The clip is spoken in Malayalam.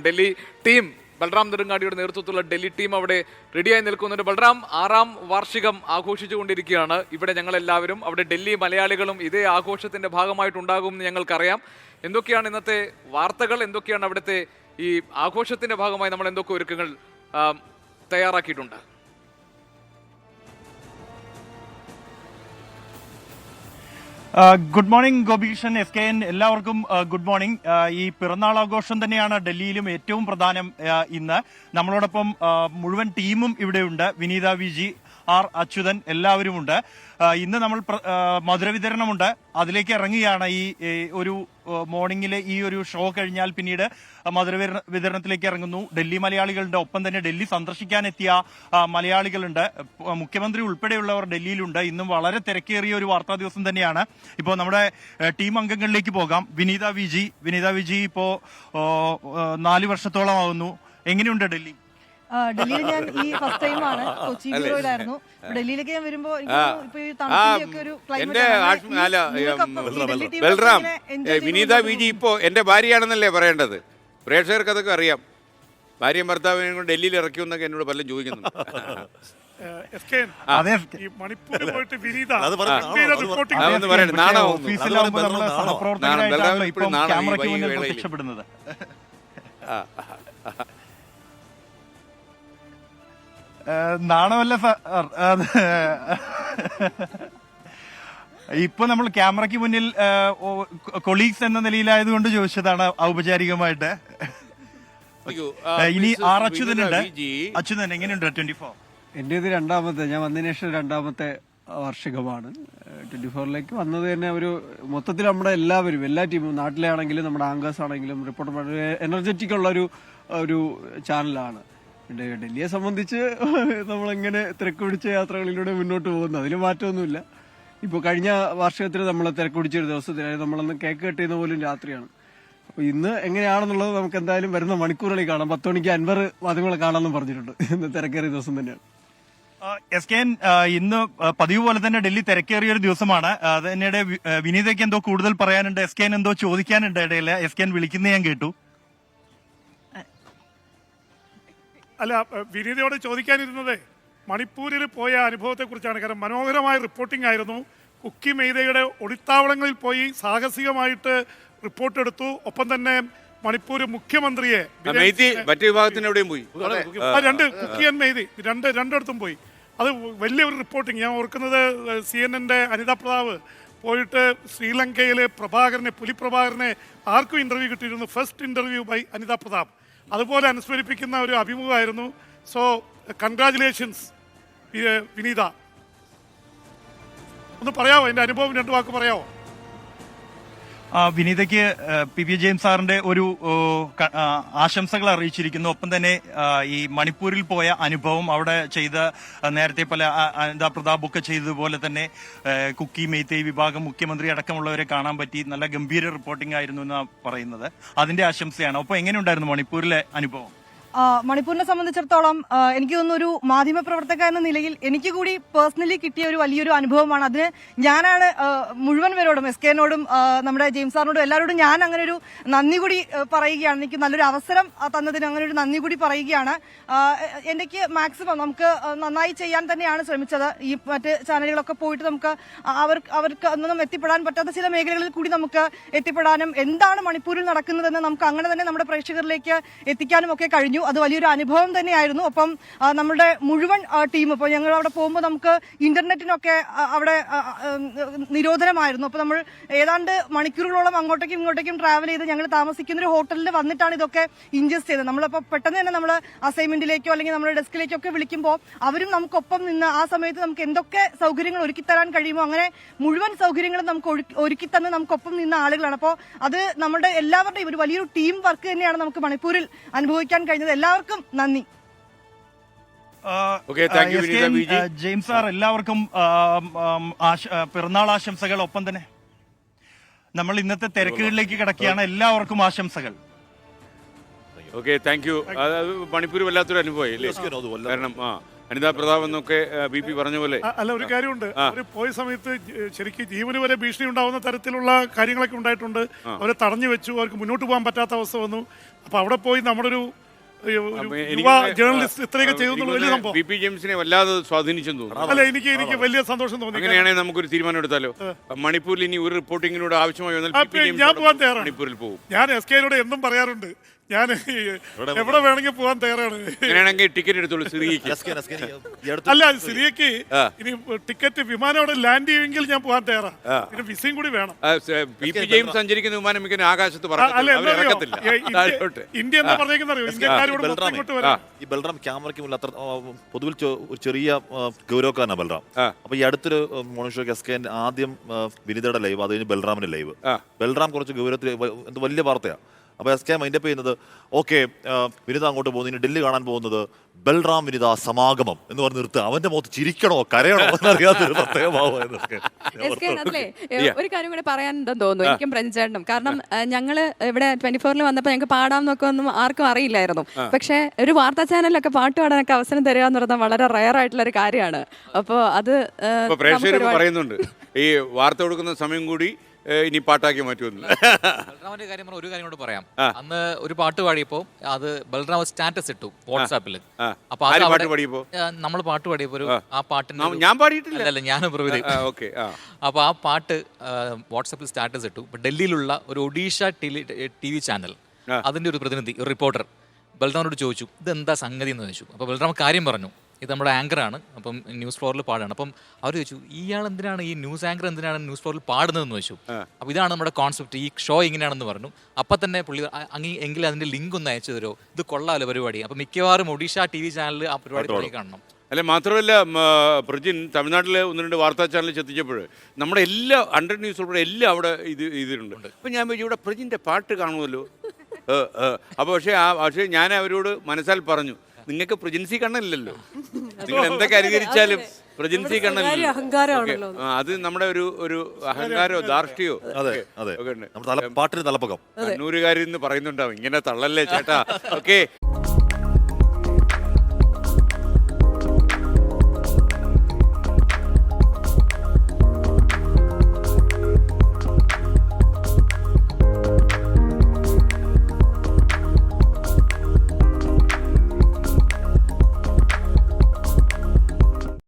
ഡൽഹി ടീം ബൽറാം നെടുങ്ങാടിയുടെ നേതൃത്വത്തിലുള്ള ഡൽഹി ടീം അവിടെ റെഡിയായി നിൽക്കുന്നുണ്ട്. ബൽറാം 6ാം വാർഷികം ആഘോഷിച്ചുകൊണ്ടിരിക്കുകയാണ്. ഇവിടെ ഞങ്ങളെല്ലാവരും, അവിടെ ഡൽഹി മലയാളികളും ഇതേ ആഘോഷത്തിന്റെ ഭാഗമായിട്ടുണ്ടാകും എന്ന് ഞങ്ങൾക്കറിയാം. എന്തൊക്കെയാണ് ഇന്നത്തെ വാർത്തകൾ, എന്തൊക്കെയാണ് അവിടുത്തെ ഈ ആഘോഷത്തിന്റെ ഭാഗമായി നമ്മൾ എന്തൊക്കെ ഒരുക്കങ്ങൾ തയ്യാറാക്കിയിട്ടുണ്ട്? ഗുഡ് മോർണിംഗ് ഗോപികൃഷ്ണൻ, SKN എല്ലാവർക്കും ഗുഡ് മോർണിംഗ്. ഈ പിറന്നാൾ ആഘോഷം തന്നെയാണ് ഡൽഹിയിലും ഏറ്റവും പ്രധാനം ഇന്ന്. നമ്മളോടൊപ്പം മുഴുവൻ ടീമും ഇവിടെയുണ്ട്. വിനീത VG, R അച്യുതൻ എല്ലാവരുമുണ്ട്. ഇന്ന് നമ്മൾ മധുര വിതരണമുണ്ട്, അതിലേക്ക് ഇറങ്ങുകയാണ്. ഈ ഒരു മോർണിംഗിലെ ഈ ഒരു ഷോ കഴിഞ്ഞാൽ പിന്നീട് മധുര വിതരണത്തിലേക്ക് ഇറങ്ങുന്നു. ഡൽഹി മലയാളികളുണ്ട്, ഒപ്പം തന്നെ ഡൽഹി സന്ദർശിക്കാനെത്തിയ മലയാളികളുണ്ട്. മുഖ്യമന്ത്രി ഉൾപ്പെടെയുള്ളവർ ഡൽഹിയിലുണ്ട്. ഇന്നും വളരെ തിരക്കേറിയ ഒരു വാർത്താ ദിവസം തന്നെയാണ്. ഇപ്പോൾ നമ്മുടെ ടീം അംഗങ്ങളിലേക്ക് പോകാം. വിനീത VG ഇപ്പോ 4 വർഷത്തോളം ആവുന്നു. എങ്ങനെയുണ്ട് ഡൽഹി? ഡൽഹിയിൽ ഞാൻ ഈ ഫസ്റ്റ് ടൈമാണ്, കൊച്ചി ബ്യൂറോയിലായിരുന്നു. ഡൽഹിയിലേക്ക് ഞാൻ വരുമ്പോ ഇപ്പൊ ഈ തണുപ്പിന്റെ ഒരു ബൽറാം, വിനീത VG ഇപ്പോ എന്റെ ഭാര്യയാണെന്നല്ലേ പറയേണ്ടത്? പ്രേക്ഷകർക്ക് അതൊക്കെ അറിയാം. ഭാര്യയും ഭർത്താവിനെയും കൊണ്ട് ഡൽഹിയിൽ ഇറക്കിയെന്നൊക്കെ എന്നോട് പലരും ചോദിക്കുന്നുണ്ട്. നാണമല്ല സാർ, ഇപ്പൊ നമ്മൾ ക്യാമറയ്ക്ക് മുന്നിൽ കൊളീഗ്സ് എന്ന നിലയിലായതുകൊണ്ട് ചോദിച്ചതാണ് ഔപചാരികമായിട്ട്. ഇനി R അച്യുതനുണ്ട്. അച്യുതൻ, എങ്ങനെയുണ്ട് 24? എൻ്റെ ഇത് രണ്ടാമത്തെ, ഞാൻ വന്നതിന് ശേഷം രണ്ടാമത്തെ വാർഷികമാണ്. 24ലേക്ക് വന്നത് തന്നെ ഒരു മൊത്തത്തിൽ നമ്മുടെ എല്ലാവരും, എല്ലാ ടീമും, നാട്ടിലെ ആണെങ്കിലും നമ്മുടെ ആങ്കേഴ്സ് ആണെങ്കിലും റിപ്പോർട്ടർ, എനർജറ്റിക് ഉള്ള ഒരു ചാനലാണ്. ഡൽഹിയെ സംബന്ധിച്ച് നമ്മളെങ്ങനെ തിരക്ക് പിടിച്ച യാത്രകളിലൂടെ മുന്നോട്ട് പോകുന്നു, അതിൽ മാറ്റമൊന്നുമില്ല. ഇപ്പോൾ കഴിഞ്ഞ വാർഷികത്തിൽ നമ്മൾ തിരക്ക് പിടിച്ചൊരു ദിവസത്തിലായി നമ്മളന്ന് കേക്ക് കട്ട് ചെയ്യുന്ന പോലും രാത്രിയാണ്. അപ്പോൾ ഇന്ന് എങ്ങനെയാണെന്നുള്ളത് നമുക്ക് എന്തായാലും വരുന്ന മണിക്കൂറുകളിൽ കാണാം. 10 മണിക്ക് അൻവർ മാധ്യമങ്ങളെ കാണാമെന്നും പറഞ്ഞിട്ടുണ്ട്. ഇന്ന് തിരക്കേറിയ ദിവസം തന്നെയാണ്. SKN, ഇന്ന് പതിവ് പോലെ തന്നെ ഡൽഹി തിരക്കേറിയ ഒരു ദിവസമാണ്. അതിനിടെ വിനീതയ്ക്ക് എന്തോ കൂടുതൽ പറയാനുണ്ട്, SKN എന്തോ ചോദിക്കാനുണ്ട് ഇടയിൽ. SKN വിളിക്കുന്നത് ഞാൻ കേട്ടു. അല്ല, വിനീതയോട് ചോദിക്കാനിരുന്നത് മണിപ്പൂരിൽ പോയ അനുഭവത്തെക്കുറിച്ചാണ്. കാരണം മനോഹരമായ റിപ്പോർട്ടിംഗ് ആയിരുന്നു. കുക്കി മെയ്തയുടെ ഒളിത്താവളങ്ങളിൽ പോയി സാഹസികമായിട്ട് റിപ്പോർട്ട് എടുത്തു. ഒപ്പം തന്നെ മണിപ്പൂർ മുഖ്യമന്ത്രിയെ മറ്റു വിഭാഗത്തിനെവിടെയും പോയി, കുക്കി ആൻഡ് മെയ്തി രണ്ടിടത്തും പോയി. അത് വലിയൊരു റിപ്പോർട്ടിങ്. ഞാൻ ഓർക്കുന്നത് CNN-ന്റെ അനിത പ്രതാപ് പോയിട്ട് ശ്രീലങ്കയിൽ പുലി പ്രഭാകരനെ ആർക്കും ഇന്റർവ്യൂ കിട്ടിയിരുന്നു. First interview by Anitha Pratap. അതുപോലെ അനുസ്മരിപ്പിക്കുന്ന ഒരു അഭിമുഖമായിരുന്നു. സോ കൺഗ്രാജുലേഷൻസ് വിനീത. ഒന്ന് പറയാമോ, എൻ്റെ അനുഭവം 2 വാക്ക് പറയാമോ? വിനീതയ്ക്ക് PB ജെയിംസ് സാറിന്റെ ഒരു ആശംസകൾ അറിയിച്ചിരിക്കുന്നു. ഒപ്പം തന്നെ ഈ മണിപ്പൂരിൽ പോയ അനുഭവം, അവിടെ ചെയ്ത നേരത്തെ പല അനിതാ പ്രതാപ് ഒക്കെ ചെയ്തതുപോലെ തന്നെ കുക്കി മെയ്തേ വിഭാഗം മുഖ്യമന്ത്രി അടക്കമുള്ളവരെ കാണാൻ പറ്റി. നല്ല ഗംഭീര റിപ്പോർട്ടിംഗ് ആയിരുന്നു എന്നാണ് പറയുന്നത്. അതിന്റെ ആശംസയാണ്. അപ്പോൾ എങ്ങനെയുണ്ടായിരുന്നു മണിപ്പൂരിലെ അനുഭവം? മണിപ്പൂരിനെ സംബന്ധിച്ചിടത്തോളം എനിക്ക് തോന്നുന്നു ഒരു മാധ്യമ പ്രവർത്തക എന്ന നിലയിൽ എനിക്ക് കൂടി പേഴ്സണലി കിട്ടിയ ഒരു വലിയൊരു അനുഭവമാണ്. അതിന് ഞാനാണ് മുഴുവൻ പേരോടും, SKNോടും നമ്മുടെ ജെയിംസ് സാറിനോടും എല്ലാവരോടും ഞാൻ അങ്ങനെ ഒരു നന്ദി കൂടി പറയുകയാണ്. എനിക്ക് നല്ലൊരു അവസരം തന്നതിന് അങ്ങനെ ഒരു നന്ദി കൂടി പറയുകയാണ്. എനിക്ക് മാക്സിമം നമുക്ക് നന്നായി ചെയ്യാൻ തന്നെയാണ് ശ്രമിച്ചത്. ഈ മറ്റ് ചാനലുകളൊക്കെ പോയിട്ട് നമുക്ക് അവർക്ക് ഒന്നും എത്തിപ്പെടാൻ പറ്റാത്ത ചില മേഖലകളിൽ കൂടി നമുക്ക് എത്തിപ്പെടാനും എന്താണ് മണിപ്പൂരിൽ നടക്കുന്നതെന്ന് നമുക്ക് അങ്ങനെ തന്നെ നമ്മുടെ പ്രേക്ഷകരിലേക്ക് എത്തിക്കാനും ഒക്കെ കഴിഞ്ഞു. അത് വലിയൊരു അനുഭവം തന്നെയായിരുന്നു. ഒപ്പം നമ്മുടെ മുഴുവൻ ടീം, ഇപ്പോൾ ഞങ്ങൾ അവിടെ പോകുമ്പോൾ നമുക്ക് ഇന്റർനെറ്റിനൊക്കെ അവിടെ നിരോധനമായിരുന്നു. അപ്പോൾ നമ്മൾ ഏതാണ്ട് മണിക്കൂറുകളോളം അങ്ങോട്ടേക്കും ഇങ്ങോട്ടേക്കും ട്രാവൽ ചെയ്ത് ഞങ്ങൾ താമസിക്കുന്ന ഒരു ഹോട്ടലിൽ വന്നിട്ടാണ് ഇതൊക്കെ ഇൻജസ്റ്റ് ചെയ്തത്. നമ്മളപ്പോൾ പെട്ടെന്ന് തന്നെ നമ്മൾ അസൈൻമെന്റിലേക്കോ അല്ലെങ്കിൽ നമ്മുടെ ഡെസ്കിലേക്കോ ഒക്കെ വിളിക്കുമ്പോൾ അവരും നമുക്കൊപ്പം നിന്ന് ആ സമയത്ത് നമുക്ക് എന്തൊക്കെ സൗകര്യങ്ങൾ ഒരുക്കിത്തരാൻ കഴിയുമോ അങ്ങനെ മുഴുവൻ സൗകര്യങ്ങളും നമുക്ക് ഒരുക്കിത്തന്ന് നമുക്കൊപ്പം നിന്ന ആളുകളാണ്. അപ്പോൾ അത് നമ്മുടെ എല്ലാവരുടെയും ഒരു വലിയൊരു ടീം വർക്ക് തന്നെയാണ് നമുക്ക് മണിപ്പൂരിൽ അനുഭവിക്കാൻ കഴിഞ്ഞത്. എല്ലാവർക്കും നന്ദി. ജെയിംസ് സാർ, എല്ലാവർക്കും പിറന്നാൾ ആശംസകൾ. ഒപ്പം തന്നെ നമ്മൾ ഇന്നത്തെ തിരക്കുകളിലേക്ക് കിടക്കുകയാണ്. എല്ലാവർക്കും ആശംസകൾ. Okay, thank you. മണിപ്പൂർ വല്ലാത്തൊരു അനുഭവമായി, കാരണം അനിതാ പ്രതാപ് എന്നൊക്കെ BP പറഞ്ഞ പോലെ. അല്ല, ഒരു കാര്യമുണ്ട്. അവർ പോയ സമയത്ത് ശരിക്കും ജീവന് വരെ ഭീഷണി ഉണ്ടാവുന്ന തരത്തിലുള്ള കാര്യങ്ങളൊക്കെ ഉണ്ടായിട്ടുണ്ട്. അവരെ തടഞ്ഞു വെച്ചു, അവർക്ക് മുന്നോട്ട് പോകാൻ പറ്റാത്ത അവസ്ഥ വന്നു. അപ്പൊ അവിടെ പോയി നമ്മുടെ ഒരു യുവ ജേർണലിസ്റ്റ് ഇത്രയൊക്കെ ചെയ്തു വലിയ സംഭവം BP ജെയിംസിനെ വല്ലാതെ സ്വാധീനിച്ചെന്ന് തോന്നുന്നു. അല്ല, എനിക്ക് വലിയ സന്തോഷം തോന്നി. അങ്ങനെയാണെങ്കിൽ നമുക്കൊരു തീരുമാനം എടുത്താലോ? മണിപ്പൂരിൽ ഇനി ഒരു റിപ്പോർട്ടിങ്ങിനോട് ആവശ്യമായി വന്നാൽ ഞാൻ പോകാൻ തയ്യാറാണ്. മണിപ്പൂരിൽ പോകും. ഞാൻ SKനോട് എന്നും പറയാറുണ്ട്, ഞാൻ എവിടെ വേണമെങ്കിൽ പോകാൻ തയ്യാറാണ്. അങ്ങനെയാണെങ്കിൽ ടിക്കറ്റ് എടുത്തോളൂ സിറിയക്ക്. അല്ല, സിറിയക്ക് ഇനി ടിക്കറ്റ് വിമാനം അവിടെ ലാൻഡ് ചെയ്യുമെങ്കിൽ ഞാൻ പോകാൻ തയ്യാറാണ്. പിന്നെ വിസയും കൂടി വേണം. BP ജെയിംസ് സഞ്ചരിക്കുന്ന വിമാനം മിക്കനും ആകാശത്ത് ഇറക്കത്തില്ല. ഇന്ത്യ എന്ന് പറഞ്ഞേക്കുന്നറിയോ, ഇന്ത്യക്കാരോട് ഇങ്ങോട്ട് വരാം. ഈ ബൽറാം ക്യാമറയ്ക്ക് മുന്നിൽ അത്ര പൊതുവിൽ ഒരു ചെറിയ ഗൗരവക്കാരനാണ് ബൽറാം. അപ്പൊ ഈ അടുത്തൊരു മോർണിംഗ് ഷോ SKN ആദ്യം വിനിതയുടെ ലൈവ്, അത് കഴിഞ്ഞ് ബൽറാമിന്റെ ലൈവ്. ബൽറാം കുറച്ച് ഗൗരവത്തിൽ വലിയ വാർത്തയാണ്. അപ്പൊ SK മൈൻഡപ്പ് ചെയ്യുന്നത് ഓക്കെ വിനിത അങ്ങോട്ട് പോകുന്നു, ഡൽഹി കാണാൻ പോകുന്നത് ബൽറാം വിനിത സമാഗമം എന്ന് പറഞ്ഞ് നിർത്തുക. അവന്റെ മുഖത്ത് ചിരിക്കണോ കരയണോ എന്നറിയാത്തൊരു പ്രത്യേകമാവും. ഒരു കാര്യം കൂടെ പറയാൻ തോന്നുന്നു എനിക്കും പ്രഞ്ചേട്ടനും. കാരണം ഞങ്ങള് ഇവിടെ 24-ൽ വന്നപ്പോൾ ഞങ്ങൾക്ക് പാടാമെന്നൊക്കെ ഒന്നും ആർക്കും അറിയില്ലായിരുന്നു. പക്ഷെ ഒരു വാർത്താ ചാനലിലൊക്കെ പാട്ട് പാടാനൊക്കെ അവസരം തരിക എന്ന് പറഞ്ഞാൽ വളരെ റയർ ആയിട്ടുള്ള ഒരു കാര്യമാണ്. അപ്പോൾ അത് പ്രേക്ഷകർ പറയുന്നുണ്ട് ഈ വാർത്ത കൊടുക്കുന്ന സമയം കൂടി ഇനി പാട്ടാക്കി മാറ്റുമെന്ന്. ബൽറാമിന്റെ കാര്യം പറഞ്ഞ ഒരു കാര്യം കൂടെ പറയാം. അന്ന് ഒരു പാട്ട് പാടിയപ്പോ അത് ബൽറാം സ്റ്റാറ്റസ് ഇട്ടു വാട്സാപ്പിൽ. അപ്പൊ നമ്മൾ പാട്ട് പാടിയപ്പോ ആ പാട്ടിന് ഞാൻ പാടിയിട്ടില്ല. അല്ല, ഞാനും പ്രവിധി. അപ്പൊ ആ പാട്ട് വാട്സാപ്പിൽ സ്റ്റാറ്റസ് ഇട്ടു. ഡൽഹിയിലുള്ള ഒരു ഒഡീഷ TV ചാനൽ, അതിന്റെ ഒരു പ്രതിനിധി, ഒരു റിപ്പോർട്ടർ ബൽറാമിനോട് ചോദിച്ചു ഇതെന്താ സംഗതി എന്ന് ചോദിച്ചു. അപ്പൊ ബൽറാം കാര്യം പറഞ്ഞു, ഇത് നമ്മുടെ ആങ്കറാണ്, അപ്പം ന്യൂസ് ഫ്ലോറിൽ പാടാണ്. അപ്പം അവർ ചോദിച്ചു ഇയാൾ എന്തിനാണ് ഈ ന്യൂസ് ആങ്കർ എന്തിനാണ് ന്യൂസ് ഫ്ലോറിൽ പാടുന്നതെന്ന് ചോദിച്ചു. അപ്പോൾ ഇതാണ് നമ്മുടെ കോൺസെപ്റ്റ്, ഈ ഷോ ഇങ്ങനെയാണെന്ന് പറഞ്ഞു. അപ്പം തന്നെ പുള്ളി എങ്കിൽ അതിന്റെ ലിങ്ക് ഒന്ന് അയച്ചു തരുമോ, ഇത് കൊള്ളാമല്ലോ പരിപാടി. അപ്പം മിക്കവാറും ഒഡീഷ TV ചാനൽ ആ പരിപാടി കാണണം. അല്ല, മാത്രമല്ല പ്രജിൻ തമിഴ്നാട്ടിലെ 1-2 വാർത്താ ചാനലിൽ എത്തിച്ചപ്പോൾ നമ്മുടെ എല്ലാ 100 ന്യൂസ് ഉൾപ്പെടെ എല്ലാം അവിടെ ഇതിലുണ്ട്. അപ്പം ഞാൻ വിചാരിച്ചു ഇവിടെ പ്രജിൻ്റെ പാട്ട് കാണുമല്ലോ. അപ്പോൾ പക്ഷേ ഞാൻ അവരോട് മനസ്സാൽ പറഞ്ഞു, നിങ്ങൾക്ക് പ്രജൻസി കണ്ണല്ലോ, നിങ്ങൾ എന്തൊക്കെ അനുകരിച്ചാലും പ്രജൻസി കണ്ണല്ലോ. അത് നമ്മുടെ ഒരു അഹങ്കാരോ ധാർഷ്ട്യോ പാട്ടിന് തലപ്പകം കണ്ണൂരുകാരിൽ നിന്ന് പറയുന്നുണ്ടാവും, ഇങ്ങനെ തള്ളല്ലേ ചേട്ടാ. ഓക്കെ.